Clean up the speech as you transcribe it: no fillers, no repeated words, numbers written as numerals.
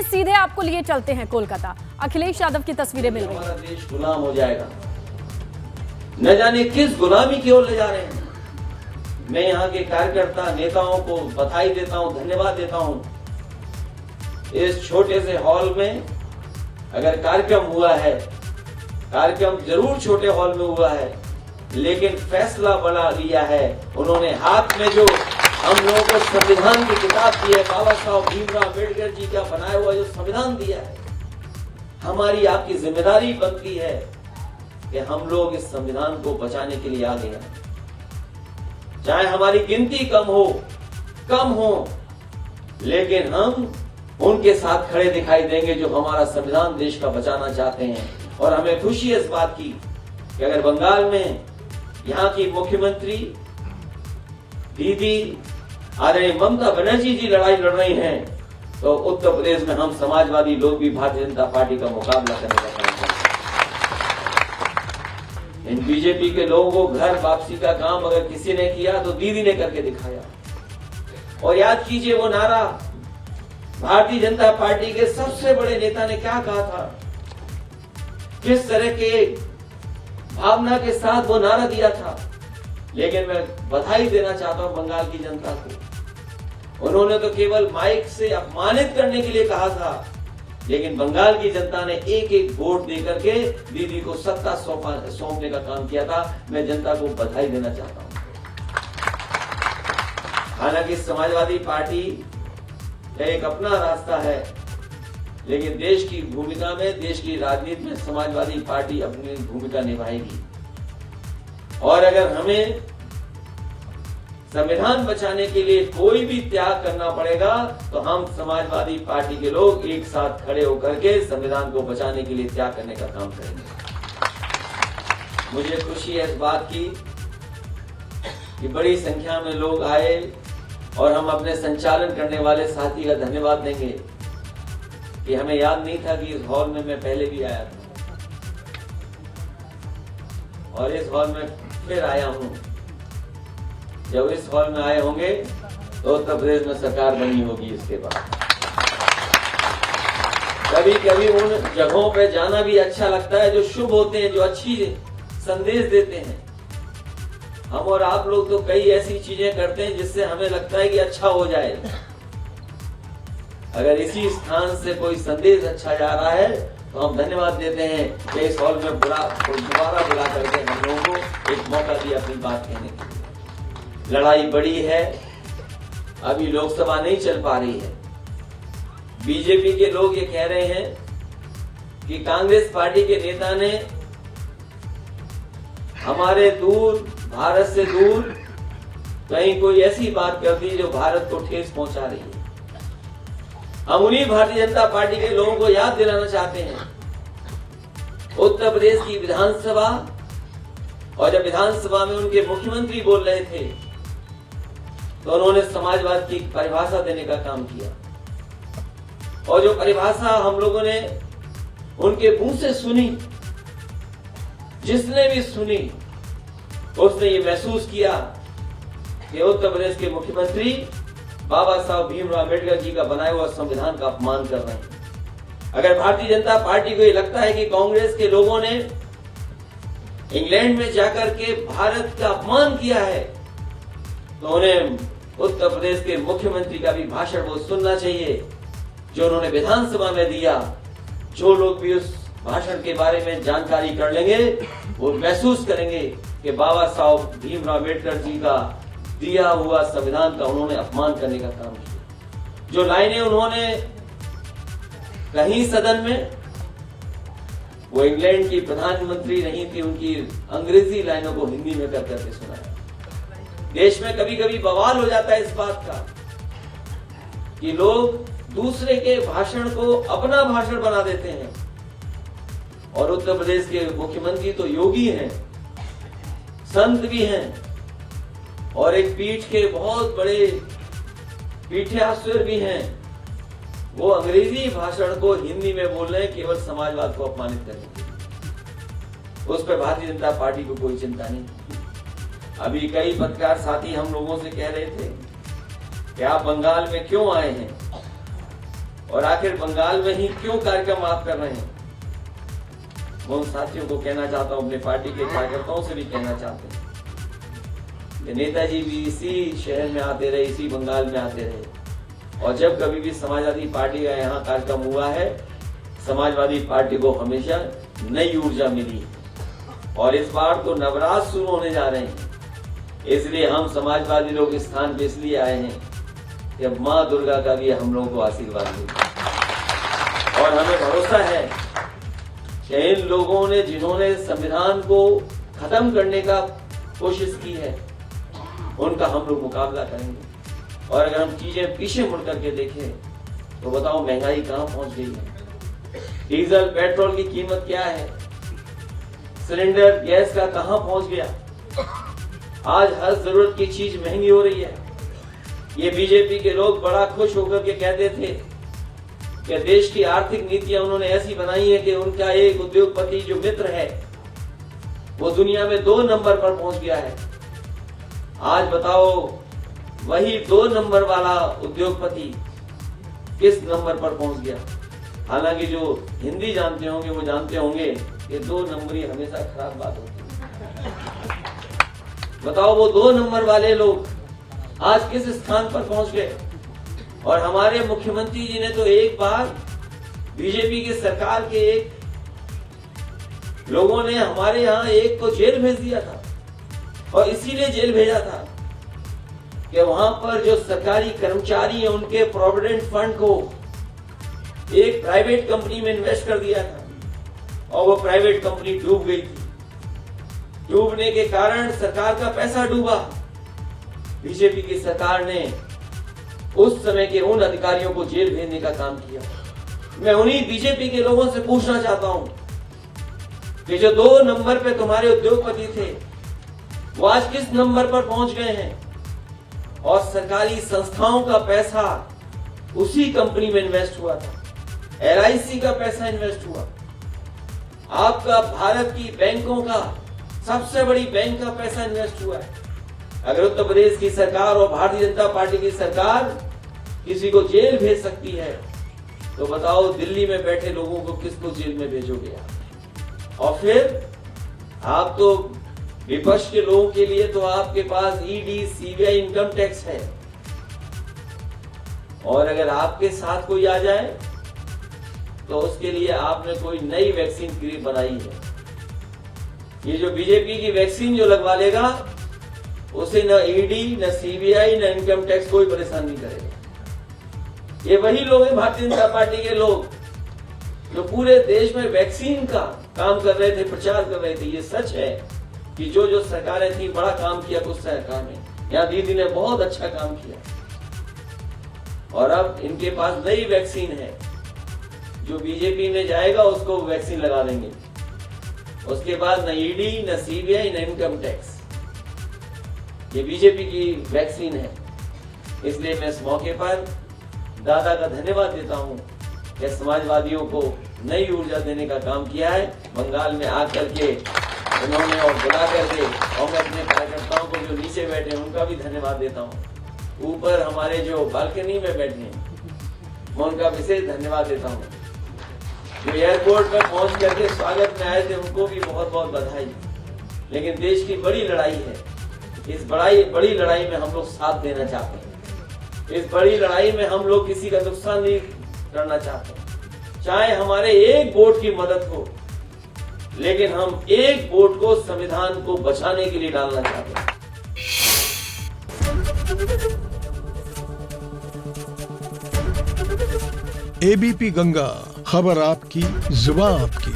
चलिए सीधे आपको लिए चलते हैं कोलकाता। अखिलेश यादव की तस्वीरें मिल रही हैं। हमारा देश गुलाम हो जाएगा, न जाने किस गुलामी की ओर ले जा रहे हैं। मैं यहाँ के कार्यकर्ता नेताओं को बधाई देता हूँ, धन्यवाद देता हूँ। इस छोटे से हॉल में अगर कार्यक्रम हुआ है, कार्यक्रम जरूर छोटे हॉल में हुआ है, लेकिन फैसला बड़ा लिया है। उन्होंने हाथ में जो हम लोगों को संविधान की किताब दी है, बाबा साहब भीमराव अम्बेडकर जी का बनाया हुआ जो संविधान दिया है, हमारी आपकी जिम्मेदारी बनती है कि हम लोग इस संविधान को बचाने के लिए आगे आए। चाहे हमारी गिनती कम हो, लेकिन हम उनके साथ खड़े दिखाई देंगे जो हमारा संविधान देश का बचाना चाहते हैं। और हमें खुशी है इस बात की कि अगर बंगाल में यहाँ की मुख्यमंत्री दीदी आदरणीय ममता बनर्जी जी लड़ाई लड़ रही हैं, तो उत्तर प्रदेश में हम समाजवादी लोग भी भारतीय जनता पार्टी का मुकाबला करने का काम करेंगे। इन बीजेपी के लोगों को घर वापसी का काम अगर किसी ने किया तो दीदी ने करके दिखाया। और याद कीजिए वो नारा भारतीय जनता पार्टी के सबसे बड़े नेता ने क्या कहा था, किस तरह के भावना के साथ वो नारा दिया था। लेकिन मैं बधाई देना चाहता हूं बंगाल की जनता को। उन्होंने तो केवल माइक से अपमानित करने के लिए कहा था, लेकिन बंगाल की जनता ने एक एक वोट देकर के दीदी को सत्ता सौंपने का काम किया था। मैं जनता को बधाई देना चाहता हूं। हालांकि समाजवादी पार्टी का एक अपना रास्ता है, लेकिन देश की भूमिका में, देश की राजनीति में समाजवादी पार्टी अपनी भूमिका निभाएगी। और अगर हमें संविधान बचाने के लिए कोई भी त्याग करना पड़ेगा, तो हम समाजवादी पार्टी के लोग एक साथ खड़े होकर के संविधान को बचाने के लिए त्याग करने का काम करेंगे। मुझे खुशी है इस बात की कि बड़ी संख्या में लोग आए, और हम अपने संचालन करने वाले साथी का धन्यवाद देंगे कि हमें याद नहीं था कि इस हॉल में मैं पहले भी आया था, और इस हॉल में फिर आया हूं। जब इस हॉल में आए होंगे तो उत्तर प्रदेश में सरकार बनी होगी। इसके बाद कभी कभी उन जगहों पे जाना भी अच्छा लगता है जो शुभ होते हैं, जो अच्छी संदेश देते हैं। हम और आप लोग तो कई ऐसी चीजें करते हैं जिससे हमें लगता है कि अच्छा हो जाए। अगर इसी स्थान से कोई संदेश अच्छा जा रहा है तो हम धन्यवाद देते हैं कि इस हॉल में दोबारा बुला करके हम लोगों को एक मौका दिया अपनी बात कहने के लिए। लड़ाई बड़ी है, अभी लोकसभा नहीं चल पा रही है। बीजेपी के लोग ये कह रहे हैं कि कांग्रेस पार्टी के नेता ने हमारे भारत से दूर कहीं कोई ऐसी बात कर दी जो भारत को ठेस पहुंचा रही है। हम उन्हीं भारतीय जनता पार्टी के लोगों को याद दिलाना चाहते हैं, उत्तर प्रदेश की विधानसभा, और जब विधानसभा में उनके मुख्यमंत्री बोल रहे थे तो उन्होंने समाजवाद की परिभाषा देने का काम किया। और जो परिभाषा हम लोगों ने उनके मुंह से सुनी, जिसने भी सुनी उसने ये महसूस किया कि उत्तर प्रदेश के मुख्यमंत्री बाबा साहब भीमराव अम्बेडकर जी का बनाया हुआ संविधान का अपमान कर रहे हैं। अगर भारतीय जनता पार्टी को ये लगता है कि कांग्रेस के लोगों ने इंग्लैंड में जाकर के भारत का अपमान किया है, तो उन्हें उत्तर प्रदेश के मुख्यमंत्री का भी भाषण वो सुनना चाहिए जो उन्होंने विधानसभा में दिया। जो लोग भी उस भाषण के बारे में जानकारी कर लेंगे वो महसूस करेंगे कि बाबा साहब भीमराव अम्बेडकर जी का दिया हुआ संविधान का उन्होंने अपमान करने का काम किया। जो लाइनें उन्होंने कहीं सदन में, वो इंग्लैंड की प्रधानमंत्री नहीं थी, उनकी अंग्रेजी लाइनों को हिंदी में कर करके सुनाया। देश में कभी कभी बवाल हो जाता है इस बात का कि लोग दूसरे के भाषण को अपना भाषण बना देते हैं। और उत्तर प्रदेश के मुख्यमंत्री तो योगी हैं, संत भी हैं, और एक पीठ के बहुत बड़े पीठाश्वर भी हैं। वो अंग्रेजी भाषण को हिंदी में बोल रहे हैं केवल समाजवाद को अपमानित करने के लिए। उस पर भारतीय जनता पार्टी को कोई चिंता नहीं। अभी कई पत्रकार साथी हम लोगों से कह रहे थे कि आप बंगाल में क्यों आए हैं, और आखिर बंगाल में ही क्यों कार्यक्रम आप कर रहे हैं? मैं उन साथियों को कहना चाहता हूं, अपने पार्टी के कार्यकर्ताओं से भी कहना चाहते हैं कि नेताजी भी इसी शहर में आते रहे, इसी बंगाल में आते रहे, और जब कभी भी समाजवादी पार्टी का यहाँ कार्यक्रम हुआ है, समाजवादी पार्टी को हमेशा नई ऊर्जा मिली है। और इस बार तो नवरात्र शुरू होने जा रहे हैं, इसलिए हम समाजवादी लोग इस स्थान पे इसलिए आए हैं कि अब माँ दुर्गा का भी हम लोगों को आशीर्वाद मिले। और हमें भरोसा है कि इन लोगों ने, जिन्होंने संविधान को खत्म करने का कोशिश की है, उनका हम लोग मुकाबला करेंगे। और अगर हम चीजें पीछे मुड़ करके देखें तो बताओ महंगाई कहाँ पहुंच गई है? डीजल पेट्रोल की कीमत क्या है? सिलेंडर गैस का कहां पहुंच गया? आज हर जरूरत की चीज महंगी हो रही है। ये बीजेपी के लोग बड़ा खुश होकर के कहते थे कि देश की आर्थिक नीतियां उन्होंने ऐसी बनाई है कि उनका एक उद्योगपति जो मित्र है वो दुनिया में 2 नंबर पर पहुंच गया है। आज बताओ वही 2 नंबर वाला उद्योगपति किस नंबर पर पहुंच गया? हालांकि जो हिंदी जानते होंगे वो जानते होंगे कि 2 नंबरी हमेशा खराब बात होती है। बताओ वो 2 नंबर वाले लोग आज किस स्थान पर पहुंच गए? और हमारे मुख्यमंत्री जी ने तो एक बार बीजेपी की सरकार के एक लोगों ने हमारे यहाँ एक को जेल भेज दिया था, और इसीलिए जेल भेजा था कि वहां पर जो सरकारी कर्मचारी हैं उनके प्रोविडेंट फंड को एक प्राइवेट कंपनी में इन्वेस्ट कर दिया था, और वो प्राइवेट कंपनी डूब गई थी। डूबने के कारण सरकार का पैसा डूबा। बीजेपी की सरकार ने उस समय के उन अधिकारियों को जेल भेजने का काम किया। मैं उन्हीं बीजेपी के लोगों से पूछना चाहता हूं कि जो 2 नंबर पे तुम्हारे उद्योगपति थे वो आज किस नंबर पर पहुंच गए हैं? और सरकारी संस्थाओं का पैसा उसी कंपनी में इन्वेस्ट हुआ था, LIC का पैसा इन्वेस्ट हुआ, आपका भारत की बैंकों का सबसे बड़ी बैंक का पैसा इन्वेस्ट हुआ है। अगर उत्तर प्रदेश की सरकार और भारतीय जनता पार्टी की सरकार किसी को जेल भेज सकती है तो बताओ दिल्ली में बैठे लोगों को किसको जेल में भेजोगे आप? और फिर आप तो विपक्ष के लोगों के लिए तो आपके पास ED, CBI, इनकम टैक्स है, और अगर आपके साथ कोई आ जाए तो उसके लिए आपने कोई नई वैक्सीन बनाई है। ये जो बीजेपी की वैक्सीन जो लगवा लेगा उसे न ED, न CBI, न इनकम टैक्स कोई परेशान नहीं करेगा। ये वही लोग हैं, भारतीय जनता पार्टी के लोग, जो पूरे देश में वैक्सीन का काम कर रहे थे, प्रचार कर रहे थे। ये सच है कि जो सरकारें थी बड़ा काम किया कुछ सरकार ने, यहाँ दीदी ने बहुत अच्छा काम किया, और अब इनके पास नई वैक्सीन है। जो बीजेपी में जाएगा उसको वैक्सीन लगा देंगे, उसके बाद न ED, न CBI, न इनकम टैक्स। ये बीजेपी की वैक्सीन है। इसलिए मैं इस मौके पर दादा का धन्यवाद देता हूं कि समाजवादियों को नई ऊर्जा देने का काम किया है। बंगाल में आकर के उन्होंने और बुला करके, और मैं अपने कार्यकर्ताओं को जो नीचे बैठे उनका भी धन्यवाद देता हूं। ऊपर हमारे जो बालकनी में बैठे हैं मैं उनका विशेष धन्यवाद देता हूं। जो एयरपोर्ट पर पहुंच करके स्वागत में आए थे उनको भी बहुत बहुत बधाई। लेकिन देश की बड़ी लड़ाई है, इस बड़ी लड़ाई में हम लोग साथ देना चाहते हैं। इस बड़ी लड़ाई में हम लोग किसी का नुकसान नहीं करना चाहते। चाहे हमारे एक वोट की मदद हो, लेकिन हम एक वोट को संविधान को बचाने के लिए डालना चाहते हैं। ABP गंगा, खबर आपकी, जुबान आपकी।